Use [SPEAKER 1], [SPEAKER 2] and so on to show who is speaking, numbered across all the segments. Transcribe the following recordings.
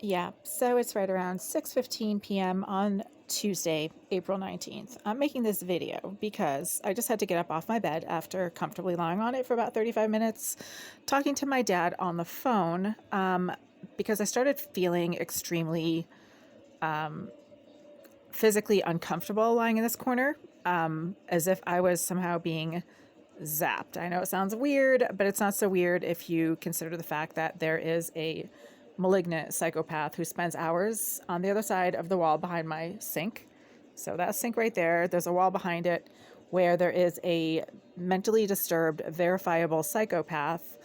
[SPEAKER 1] Yeah, so it's right around 6:15 p.m. on Tuesday, April 19th. I'm making this video because I just had to get up off my bed after comfortably lying on it for about 35 minutes, talking to my dad on the phone, because I started feeling extremely physically uncomfortable lying in this corner, as if I was somehow being zapped. I know it sounds weird, but it's not so weird if you consider the fact that there is a malignant psychopath who spends hours on the other side of the wall behind my sink. So that sink right there, there's a wall behind it where there is a mentally disturbed, verifiable psychopath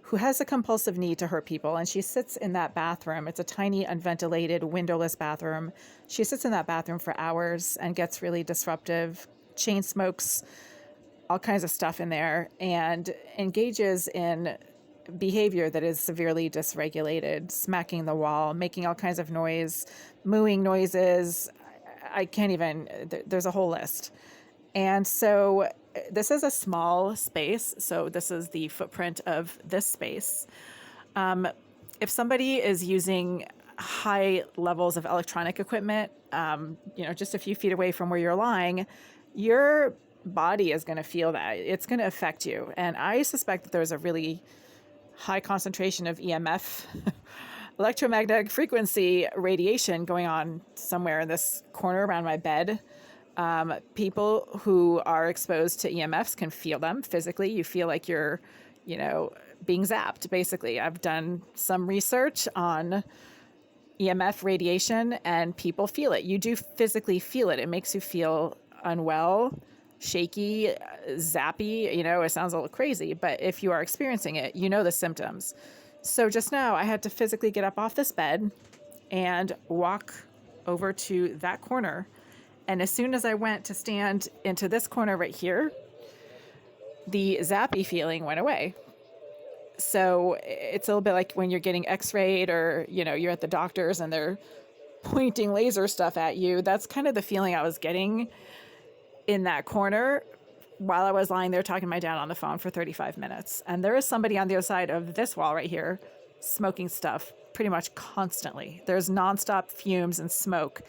[SPEAKER 1] who has a compulsive need to hurt people. And she sits in that bathroom. It's a tiny, unventilated, windowless bathroom. She sits in that bathroom for hours and gets really disruptive, chain smokes all kinds of stuff in there, and engages in behavior that is severely dysregulated, smacking the wall, making all kinds of noise, mooing noises. I can't even, there's a whole list. And so this is a small space. So this is the footprint of this space. If somebody is using high levels of electronic equipment, just a few feet away from where you're lying, your body is going to feel that. It's going to affect you. And I suspect that there's a really high concentration of EMF, electromagnetic frequency radiation going on somewhere in this corner around my bed. People who are exposed to EMFs can feel them physically. You feel like you're, being zapped, basically. I've done some research on EMF radiation and people feel it. You do physically feel it. It makes you feel unwell, shaky, zappy. It sounds a little crazy, but if you are experiencing it, you know the symptoms. So just now I had to physically get up off this bed and walk over to that corner. And as soon as I went to stand into this corner right here, the zappy feeling went away. So it's a little bit like when you're getting x-rayed or, you're at the doctor's and they're pointing laser stuff at you. That's kind of the feeling I was getting in that corner while I was lying there talking to my dad on the phone for 35 minutes. And there is somebody on the other side of this wall right here smoking stuff pretty much constantly. There's nonstop fumes and smoke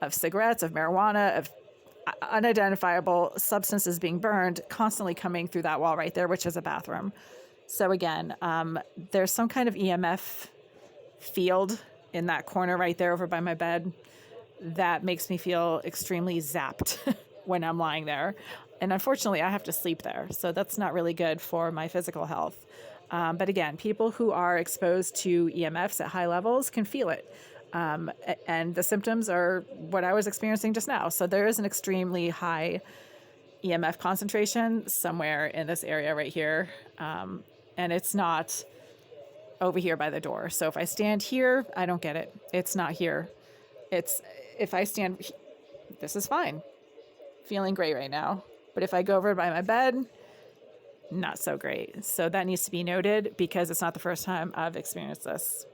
[SPEAKER 1] of cigarettes, of marijuana, of unidentifiable substances being burned, constantly coming through that wall right there, which is a bathroom. So again, there's some kind of EMF field in that corner right there over by my bed that makes me feel extremely zapped when I'm lying there. And unfortunately, I have to sleep there. So that's not really good for my physical health. But again, people who are exposed to EMFs at high levels can feel it. And the symptoms are what I was experiencing just now. So there is an extremely high EMF concentration somewhere in this area right here. And it's not over here by the door. So if I stand here, I don't get it. It's not here. It's if I stand, this is fine. Feeling great right now. But if I go over by my bed, not so great. So that needs to be noted because it's not the first time I've experienced this.